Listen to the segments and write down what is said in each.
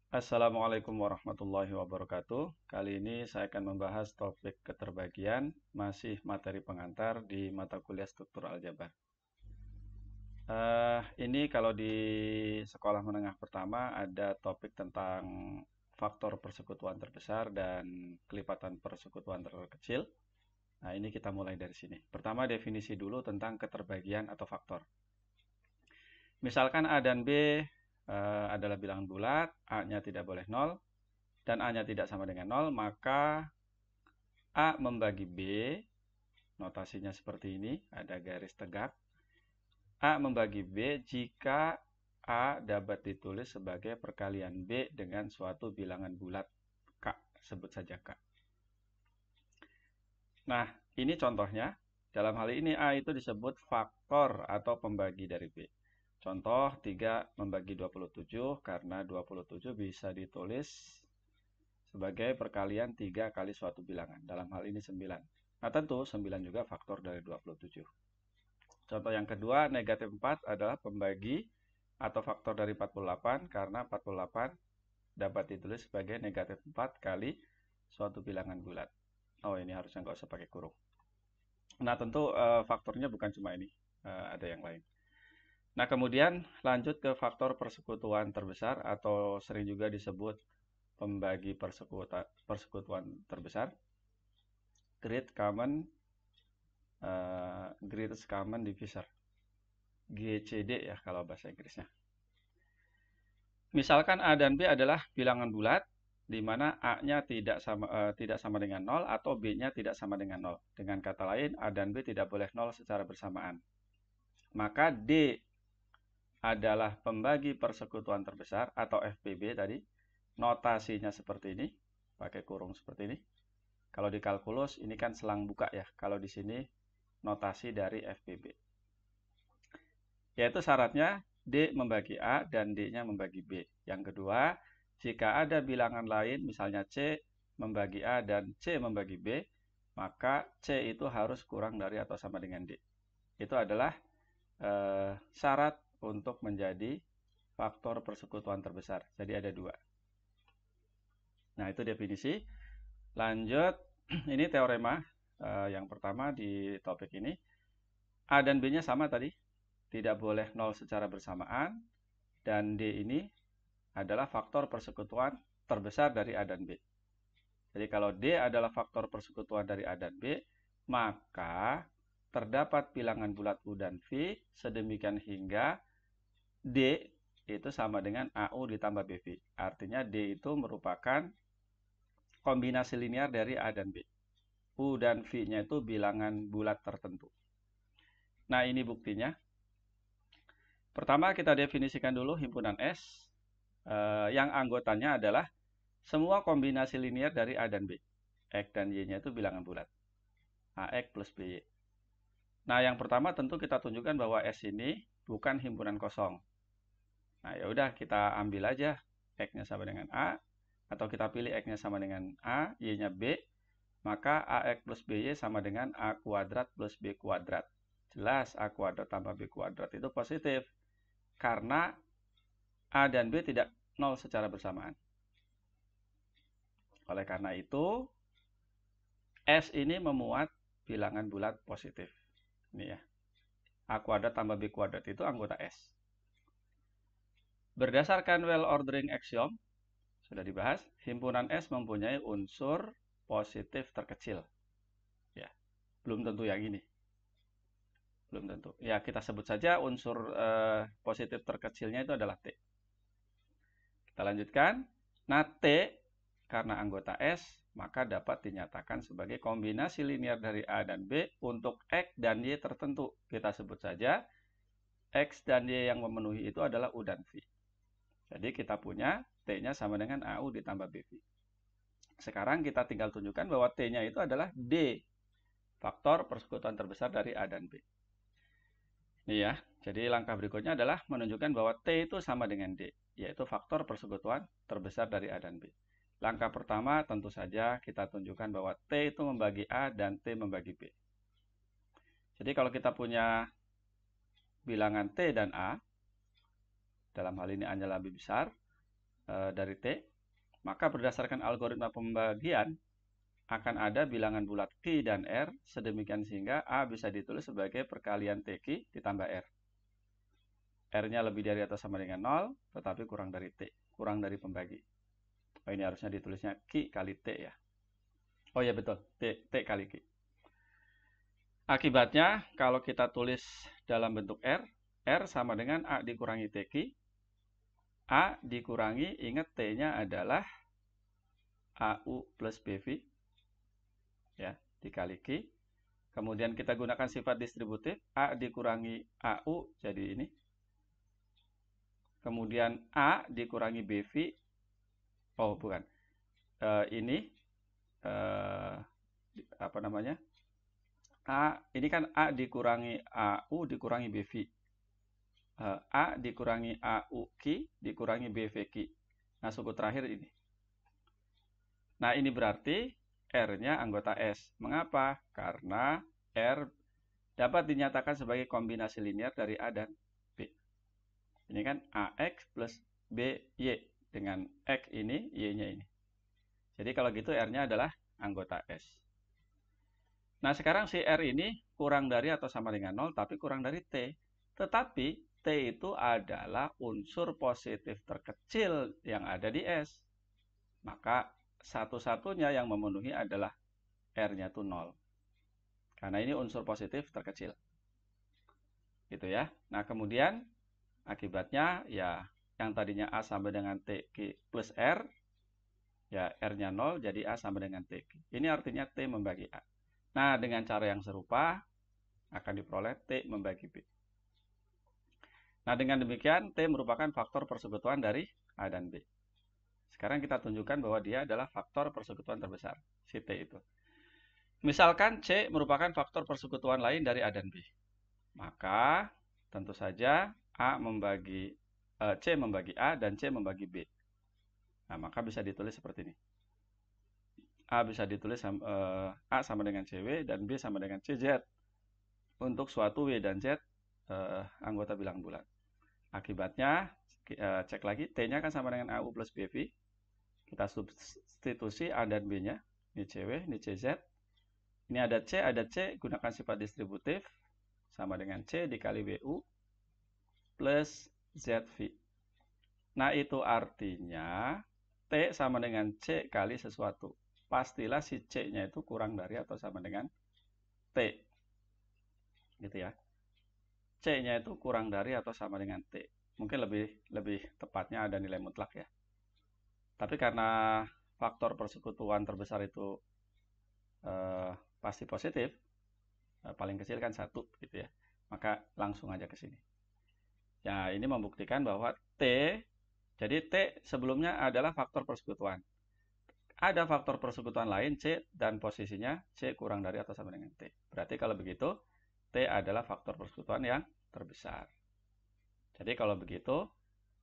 Assalamualaikum warahmatullahi wabarakatuh. Kali ini saya akan membahas topik keterbagian, masih materi pengantar di mata kuliah struktur aljabar. Ini kalau di sekolah menengah pertama ada topik tentang faktor persekutuan terbesar dan kelipatan persekutuan terkecil. Nah, ini kita mulai dari sini. Pertama, definisi dulu tentang keterbagian atau faktor. Misalkan A dan B adalah bilangan bulat, A-nya tidak boleh 0, dan A-nya tidak sama dengan 0, maka A membagi B, notasinya seperti ini, ada garis tegak. A membagi B jika A dapat ditulis sebagai perkalian B dengan suatu bilangan bulat K, sebut saja K. Nah, ini contohnya. Dalam hal ini A itu disebut faktor atau pembagi dari B. Contoh 3 membagi 27 karena 27 bisa ditulis sebagai perkalian 3 kali suatu bilangan. Dalam hal ini 9. Nah, tentu 9 juga faktor dari 27. Contoh yang kedua, negatif 4 adalah pembagi atau faktor dari 48 karena 48 dapat ditulis sebagai negatif 4 kali suatu bilangan bulat. Oh, ini harusnya nggak usah pakai kurung. Nah, tentu faktornya bukan cuma ini, ada yang lain. Nah, kemudian lanjut ke faktor persekutuan terbesar atau sering juga disebut pembagi persekutuan terbesar, greatest common divisor, GCD ya kalau bahasa Inggrisnya. Misalkan A dan B adalah bilangan bulat di mana A-nya tidak sama dengan 0 atau B-nya tidak sama dengan 0. Dengan kata lain, A dan B tidak boleh 0 secara bersamaan. Maka D adalah pembagi persekutuan terbesar atau FPB tadi. Notasinya seperti ini, pakai kurung seperti ini. Kalau di kalkulus ini kan selang buka ya. Kalau di sini notasi dari FPB. Yaitu syaratnya D membagi A dan D-nya membagi B. Yang kedua, jika ada bilangan lain, misalnya C membagi A dan C membagi B, maka C itu harus kurang dari atau sama dengan D. Itu adalah syarat untuk menjadi faktor persekutuan terbesar. Jadi ada dua. Nah, itu definisi. Lanjut, ini teorema yang pertama di topik ini. A dan B-nya sama tadi, tidak boleh 0 secara bersamaan, dan D ini adalah faktor persekutuan terbesar dari A dan B. Jadi kalau D adalah faktor persekutuan dari A dan B, maka terdapat bilangan bulat U dan V sedemikian hingga D itu sama dengan AU ditambah BV. Artinya D itu merupakan kombinasi linear dari A dan B. U dan V-nya itu bilangan bulat tertentu. Nah, ini buktinya. Pertama, kita definisikan dulu himpunan S. Yang anggotanya adalah semua kombinasi linear dari A dan B. X dan Y-nya itu bilangan bulat. AX plus BY. Nah, yang pertama tentu kita tunjukkan bahwa S ini bukan himpunan kosong. Nah, ya udah kita ambil aja X-nya sama dengan A, atau kita pilih X-nya sama dengan A, Y-nya B, maka AX plus BY sama dengan A kuadrat plus B kuadrat. Jelas A kuadrat tambah B kuadrat itu positif, karena A dan B tidak 0 secara bersamaan. Oleh karena itu, S ini memuat bilangan bulat positif. Ini ya. A kuadrat tambah B kuadrat itu anggota S. Berdasarkan well ordering axiom, sudah dibahas, himpunan S mempunyai unsur positif terkecil. Ya, belum tentu yang ini. Belum tentu. Ya, kita sebut saja unsur positif terkecilnya itu adalah T. Kita lanjutkan. Nah, T karena anggota S, maka dapat dinyatakan sebagai kombinasi linear dari A dan B untuk X dan Y tertentu. Kita sebut saja X dan Y yang memenuhi itu adalah U dan V. Jadi kita punya T-nya sama dengan AU ditambah BV. Sekarang kita tinggal tunjukkan bahwa T-nya itu adalah D, faktor persekutuan terbesar dari A dan B. Ini ya, jadi langkah berikutnya adalah menunjukkan bahwa T itu sama dengan D, yaitu faktor persekutuan terbesar dari A dan B. Langkah pertama tentu saja kita tunjukkan bahwa T itu membagi A dan T membagi B. Jadi kalau kita punya bilangan T dan A, dalam hal ini A-nya lebih besar, dari T, maka berdasarkan algoritma pembagian akan ada bilangan bulat Q dan R sedemikian sehingga A bisa ditulis sebagai perkalian TQ ditambah R. R-nya lebih dari atau sama dengan 0, tetapi kurang dari T, kurang dari pembagi. Oh, ini harusnya ditulisnya Q kali T ya. Oh ya betul, T kali Q. Akibatnya, kalau kita tulis dalam bentuk R, R sama dengan A dikurangi TQ, A dikurangi, ingat T-nya adalah AU plus BV, ya, dikali Q. Kemudian kita gunakan sifat distributif, A dikurangi AU, jadi ini. Kemudian A dikurangi BV, oh bukan, ini, apa namanya, ini kan A dikurangi AU dikurangi BV. A dikurangi AUQ dikurangi BVQ. Nah, suku terakhir ini. Nah, ini berarti R-nya anggota S. Mengapa? Karena R dapat dinyatakan sebagai kombinasi linear dari A dan B. Ini kan AX plus BY. Dengan X ini, Y-nya ini. Jadi kalau gitu R-nya adalah anggota S. Nah, sekarang si R ini kurang dari atau sama dengan 0, tapi kurang dari T. Tetapi T itu adalah unsur positif terkecil yang ada di S. Maka satu-satunya yang memenuhi adalah R-nya itu 0. Karena ini unsur positif terkecil. Gitu ya. Nah, kemudian akibatnya ya yang tadinya A sama dengan TQ plus R, ya R-nya 0 jadi A sama dengan TQ. Ini artinya T membagi A. Nah, dengan cara yang serupa akan diperoleh T membagi B. Nah, dengan demikian, T merupakan faktor persekutuan dari A dan B. Sekarang kita tunjukkan bahwa dia adalah faktor persekutuan terbesar, si T itu. Misalkan C merupakan faktor persekutuan lain dari A dan B. Maka, tentu saja C membagi A dan C membagi B. Nah, maka bisa ditulis seperti ini. A bisa ditulis A sama dengan CW dan B sama dengan CZ. Untuk suatu W dan Z anggota bilangan bulat. Akibatnya, cek lagi, T-nya kan sama dengan AU plus BV. Kita substitusi A dan B-nya. Ini CW, ini CZ. Ini ada C, gunakan sifat distributif. Sama dengan C dikali WU plus ZV. Nah, itu artinya T sama dengan C kali sesuatu. Pastilah si C-nya itu kurang dari atau sama dengan T. Gitu ya. C-nya itu kurang dari atau sama dengan T. Mungkin lebih tepatnya ada nilai mutlak ya. Tapi karena faktor persekutuan terbesar itu pasti positif, paling kecil kan 1 gitu ya. Maka langsung aja ke sini. Ya, ini membuktikan bahwa jadi T sebelumnya adalah faktor persekutuan. Ada faktor persekutuan lain C dan posisinya C kurang dari atau sama dengan T. Berarti kalau begitu, T adalah faktor persekutuan yang terbesar. Jadi kalau begitu,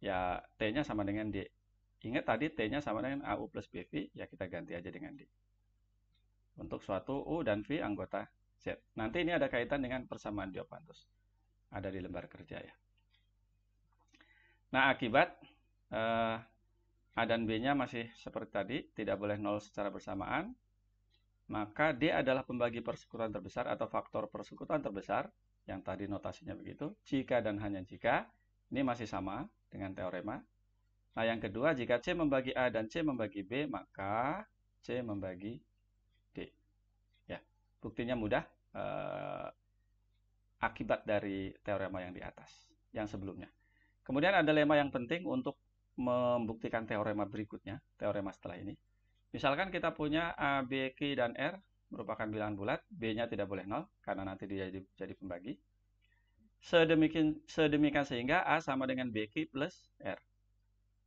ya T-nya sama dengan D. Ingat tadi T-nya sama dengan AU plus BV, ya kita ganti aja dengan D. Untuk suatu U dan V anggota Z. Nanti ini ada kaitan dengan persamaan Diophantus. Ada di lembar kerja ya. Nah, akibat A dan B-nya masih seperti tadi, tidak boleh 0 secara bersamaan. Maka D adalah pembagi persekutuan terbesar atau faktor persekutuan terbesar, yang tadi notasinya begitu, jika dan hanya jika, ini masih sama dengan teorema. Nah, yang kedua, jika C membagi A dan C membagi B, maka C membagi D. Ya, buktinya mudah, akibat dari teorema yang di atas, yang sebelumnya. Kemudian ada lema yang penting untuk membuktikan teorema berikutnya, teorema setelah ini. Misalkan kita punya A, B, Q, dan R merupakan bilangan bulat, B-nya tidak boleh 0 karena nanti dia jadi pembagi. Sedemikian sehingga A sama dengan BQ plus R.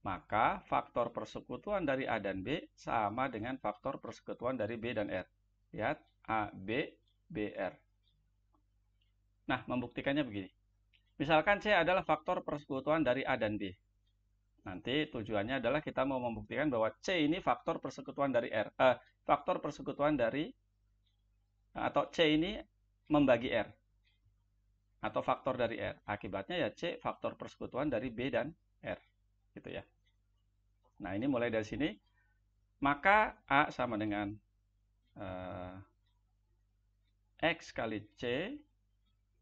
Maka faktor persekutuan dari A dan B sama dengan faktor persekutuan dari B dan R. Lihat, A, B, BR. Nah, membuktikannya begini. Misalkan C adalah faktor persekutuan dari A dan B. Nanti tujuannya adalah kita mau membuktikan bahwa C ini faktor persekutuan dari R. Faktor persekutuan dari, atau C ini membagi R. Atau faktor dari R. Akibatnya ya C faktor persekutuan dari B dan R. Gitu ya. Nah, ini mulai dari sini, maka A sama dengan X kali C,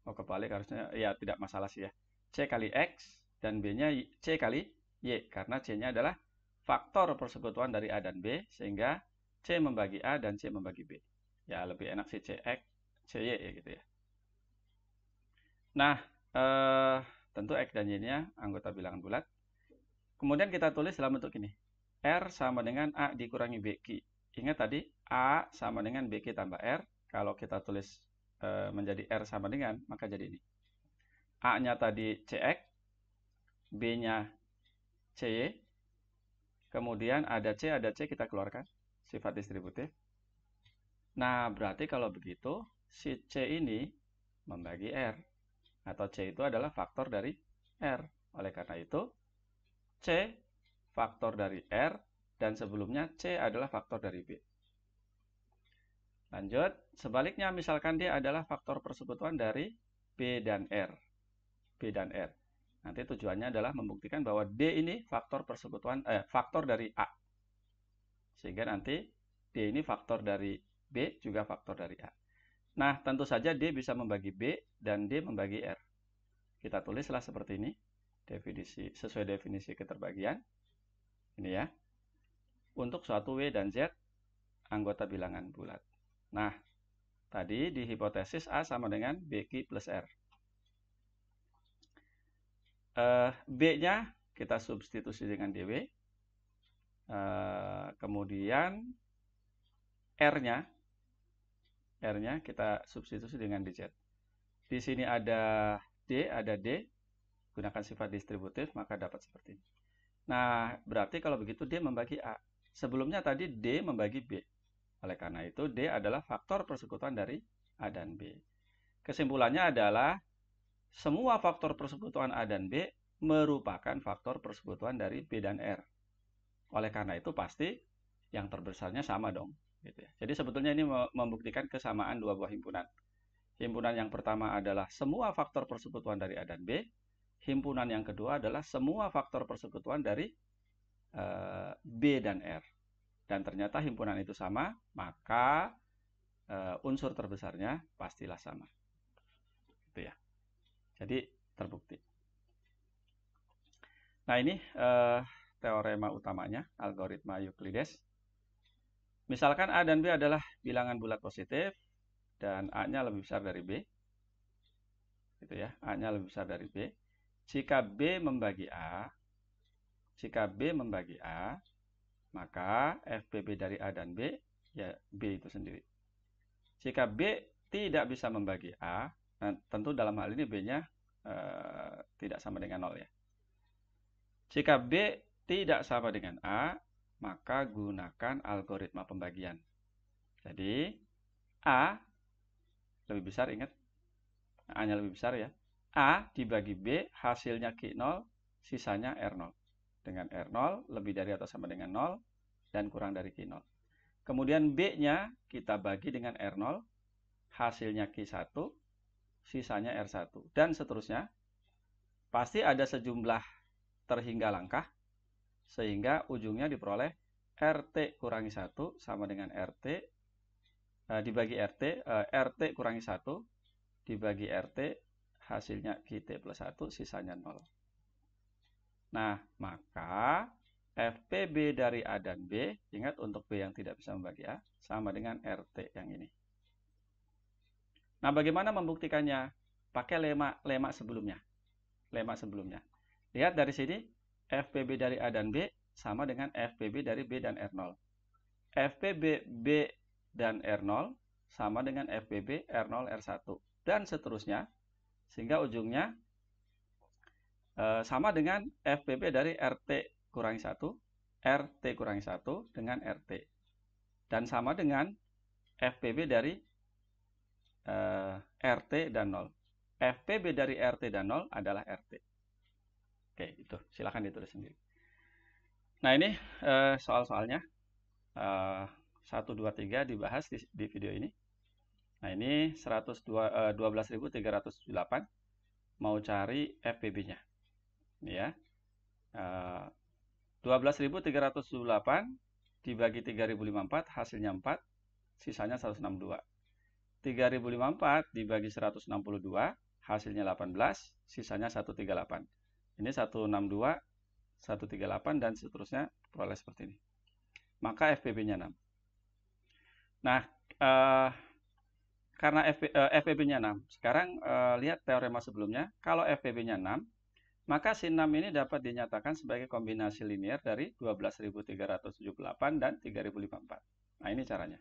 kebalik harusnya, ya tidak masalah sih ya, C kali X, dan B-nya C kali Y, karena C-nya adalah faktor persekutuan dari A dan B, sehingga C membagi A dan C membagi B. Ya, lebih enak sih CX, CY ya gitu ya. Nah, tentu X dan Y-nya anggota bilangan bulat. Kemudian kita tulis dalam bentuk ini. R sama dengan A dikurangi BQ. Ingat tadi, A sama dengan BQ tambah R. Kalau kita tulis menjadi R sama dengan, maka jadi ini. A-nya tadi CX, B-nya CY, kemudian ada C kita keluarkan, sifat distributif. Nah, berarti kalau begitu, si C ini membagi R, atau C itu adalah faktor dari R. Oleh karena itu, C faktor dari R, dan sebelumnya C adalah faktor dari B. Lanjut, sebaliknya misalkan dia adalah faktor persekutuan dari B dan R. B dan R. Nanti tujuannya adalah membuktikan bahwa D ini faktor persekutuan faktor dari A. Sehingga nanti D ini faktor dari B juga faktor dari A. Nah, tentu saja D bisa membagi B dan D membagi R. Kita tulislah seperti ini, sesuai definisi keterbagian. Ini ya. Untuk suatu W dan Z anggota bilangan bulat. Nah, tadi di hipotesis A sama dengan BQ plus R. B-nya kita substitusi dengan DW. Kemudian R-nya kita substitusi dengan DZ. Di sini ada D, gunakan sifat distributif, maka dapat seperti ini. Nah, berarti kalau begitu D membagi A. Sebelumnya tadi D membagi B. Oleh karena itu, D adalah faktor persekutuan dari A dan B. Kesimpulannya adalah, semua faktor persekutuan A dan B merupakan faktor persekutuan dari B dan R. Oleh karena itu, pasti yang terbesarnya sama dong. Gitu ya. Jadi sebetulnya ini membuktikan kesamaan dua buah himpunan. Himpunan yang pertama adalah semua faktor persekutuan dari A dan B. Himpunan yang kedua adalah semua faktor persekutuan dari B dan R. Dan ternyata himpunan itu sama, maka unsur terbesarnya pastilah sama. Gitu ya. Jadi terbukti. Nah, ini teorema utamanya, algoritma Euclides. Misalkan A dan B adalah bilangan bulat positif, dan A-nya lebih besar dari B. Gitu ya, A-nya lebih besar dari B. Jika B membagi A, maka FPB dari A dan B, ya B itu sendiri. Jika B tidak bisa membagi A, nah tentu dalam hal ini B-nya tidak sama dengan 0 ya. Jika B tidak sama dengan A, maka gunakan algoritma pembagian. Jadi, A lebih besar, ingat, A-nya lebih besar ya. A dibagi B, hasilnya Q0, sisanya R0. Dengan R0 lebih dari atau sama dengan 0, dan kurang dari Q0. Kemudian B-nya kita bagi dengan R0, hasilnya Q1, sisanya R1. Dan seterusnya, pasti ada sejumlah terhingga langkah, sehingga ujungnya diperoleh RT kurangi 1 sama dengan RT, dibagi RT, RT kurangi 1, dibagi RT, hasilnya QT plus 1, sisanya 0. Nah, maka FPB dari A dan B, ingat untuk B yang tidak bisa membagi A, sama dengan RT yang ini. Nah, bagaimana membuktikannya? Pakai lema sebelumnya. Lihat dari sini, FPB dari A dan B sama dengan FPB dari B dan R0. FPB B dan R0 sama dengan FPB R0 R1. Dan seterusnya, sehingga ujungnya sama dengan FPB dari RT kurangi 1, RT kurangi 1 dengan RT. Dan sama dengan FPB dari RT dan 0. FPB dari RT dan 0 adalah RT. Oke, itu. Silahkan ditulis sendiri. Nah, ini soal-soalnya. 1, 2, 3 dibahas di video ini. Nah, ini 12.308. Mau cari FPB-nya. Ini ya. 12.378 dibagi 3.054 hasilnya 4, sisanya 162. 3.054 dibagi 162 hasilnya 18, sisanya 138. Ini 162, 138 dan seterusnya peroleh seperti ini. Maka FPB-nya 6. Nah, karena FPB-nya 6. Sekarang lihat teorema sebelumnya. Kalau FPB-nya 6, maka sin 6 ini dapat dinyatakan sebagai kombinasi linear dari 12.378 dan 3.054. Nah, ini caranya.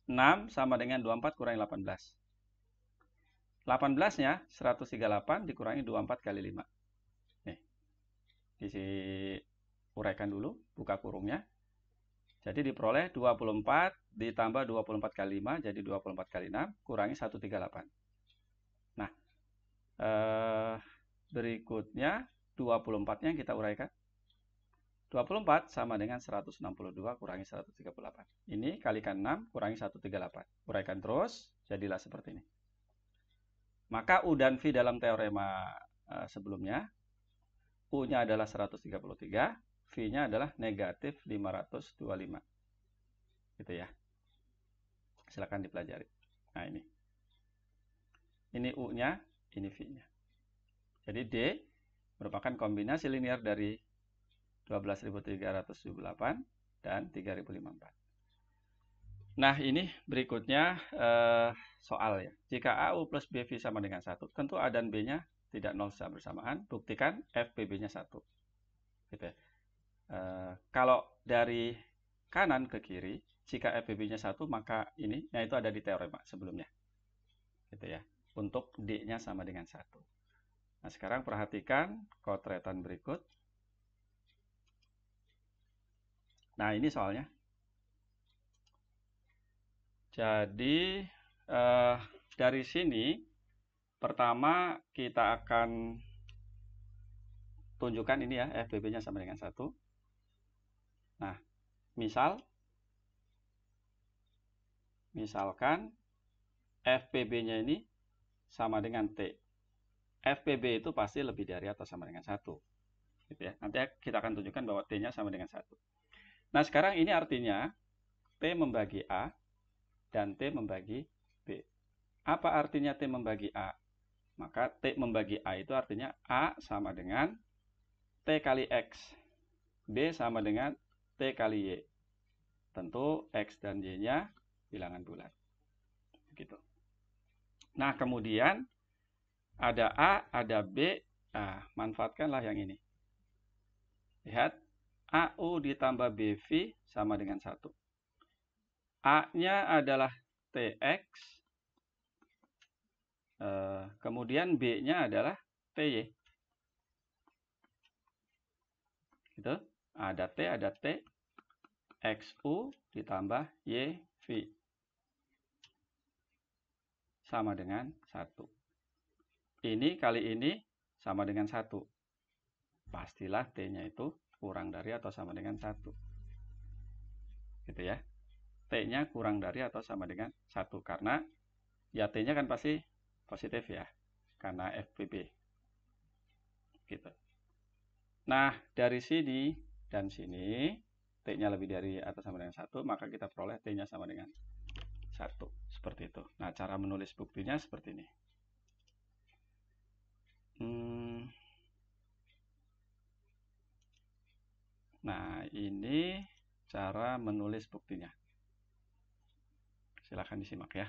6 sama dengan 24 kurangi 18. 18-nya 138 dikurangi 24 kali 5. Nih, diuraikan dulu, buka kurungnya. Jadi diperoleh 24 ditambah 24 kali 5, jadi 24 kali 6, kurangi 138. Nah, berikutnya 24-nya kita uraikan. 24 sama dengan 162 kurangi 138. Ini kalikan 6 kurangi 138. Uraikan terus, jadilah seperti ini. Maka U dan V dalam teorema sebelumnya, U-nya adalah 133, V-nya adalah negatif 525. Gitu ya. Silakan dipelajari. Nah, ini. Ini U-nya, ini V-nya. Jadi D merupakan kombinasi linear dari 12.378 dan 3.054. Nah, ini berikutnya soal ya. Jika AU plus BV sama dengan 1, tentu A dan B-nya tidak 0 secara bersamaan. Buktikan FPB-nya 1. Gitu ya. Kalau dari kanan ke kiri, jika FPB-nya 1, maka ini, nah itu ada di teorema sebelumnya. Gitu ya. Untuk D-nya sama dengan 1. Nah, sekarang perhatikan kotretan berikut. Nah, ini soalnya. Jadi, dari sini, pertama kita akan tunjukkan ini ya, FPB-nya sama dengan 1. Nah, misalkan FPB-nya ini sama dengan T. FPB itu pasti lebih dari atau sama dengan 1. Gitu ya. Nanti kita akan tunjukkan bahwa T-nya sama dengan 1. Nah, sekarang ini artinya T membagi A dan T membagi B. Apa artinya T membagi A? Maka T membagi A itu artinya A sama dengan T kali X. B sama dengan T kali Y. Tentu X dan Y-nya bilangan bulat. Begitu. Nah, kemudian ada A, ada B. Nah, manfaatkanlah yang ini. Lihat, AU ditambah BV sama dengan 1. A-nya adalah TX. Kemudian B-nya adalah TY. Gitu. Ada T, ada T. XU ditambah YV. Sama dengan 1. Ini kali ini sama dengan 1. Pastilah T-nya itu kurang dari atau sama dengan 1. Gitu ya. T-nya kurang dari atau sama dengan 1. Karena ya T-nya kan pasti positif ya. Karena FPB. Gitu. Nah, dari sini dan sini, T-nya lebih dari atau sama dengan 1, maka kita peroleh T-nya sama dengan 1. Seperti itu. Nah, cara menulis buktinya seperti ini. Nah, ini cara menulis buktinya. Silahkan disimak ya.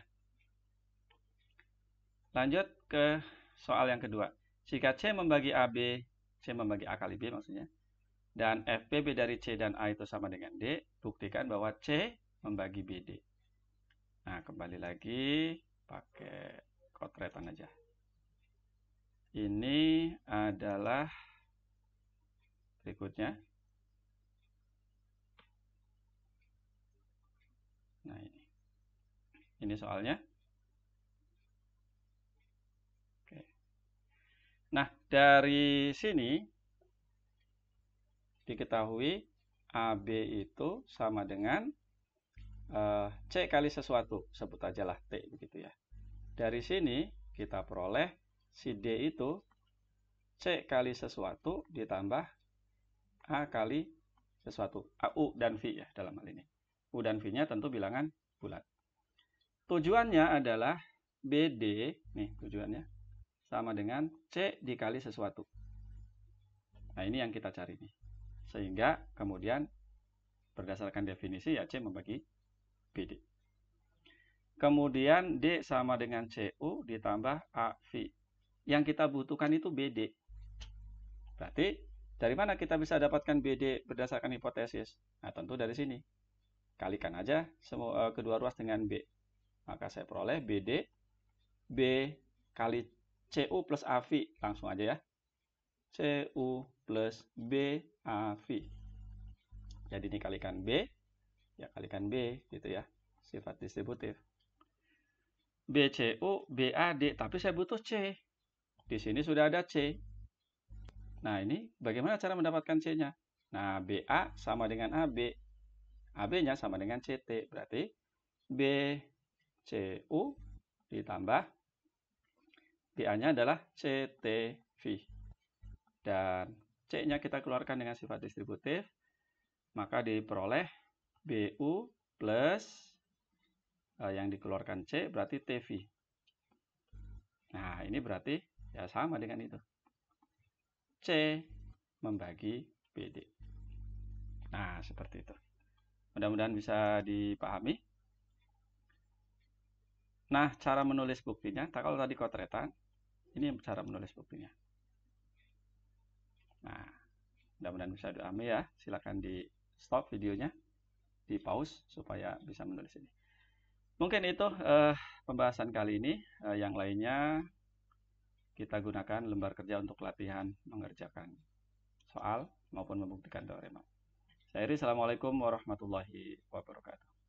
Lanjut ke soal yang kedua. Jika C membagi AB, C membagi A kali B maksudnya, dan FPB dari C dan A itu sama dengan D, buktikan bahwa C membagi BD. Nah, kembali lagi pakai kotretan aja. Ini adalah berikutnya. Nah, ini soalnya. Oke. Nah, dari sini diketahui AB itu sama dengan C kali sesuatu, sebut aja lah T begitu ya. Dari sini kita peroleh si D itu C kali sesuatu ditambah A kali sesuatu. U dan V ya dalam hal ini. U dan V-nya tentu bilangan bulat. Tujuannya adalah BD, nih tujuannya, sama dengan C dikali sesuatu. Nah ini yang kita cari nih. Sehingga kemudian berdasarkan definisi ya C membagi BD. Kemudian D sama dengan CU ditambah AV. Yang kita butuhkan itu BD. Berarti dari mana kita bisa dapatkan BD berdasarkan hipotesis? Nah tentu dari sini. Kalikan aja semua kedua ruas dengan B. Maka saya peroleh BD B kali CU plus AV. Langsung aja ya. CU plus BAV. Jadi ini kalikan B, ya kalikan B gitu ya. Sifat distributif. BCU, BAD, tapi saya butuh C. Di sini sudah ada C. Nah, ini bagaimana cara mendapatkan C-nya? Nah, BA sama dengan AB. AB-nya sama dengan CT. Berarti BCU ditambah BA-nya adalah CTV. Dan C-nya kita keluarkan dengan sifat distributif. Maka diperoleh BU plus yang dikeluarkan C berarti TV. Nah, ini berarti ya sama dengan itu. C membagi BD. Nah, seperti itu. Mudah-mudahan bisa dipahami. Nah, cara menulis buktinya, kalau tadi kotretan, ini cara menulis buktinya. Nah, mudah-mudahan bisa dipahami ya. Silakan di stop videonya, di pause supaya bisa menulis ini. Mungkin itu pembahasan kali ini. Yang lainnya kita gunakan lembar kerja untuk latihan mengerjakan soal maupun membuktikan teorema. Saya Iri, Assalamualaikum warahmatullahi wabarakatuh.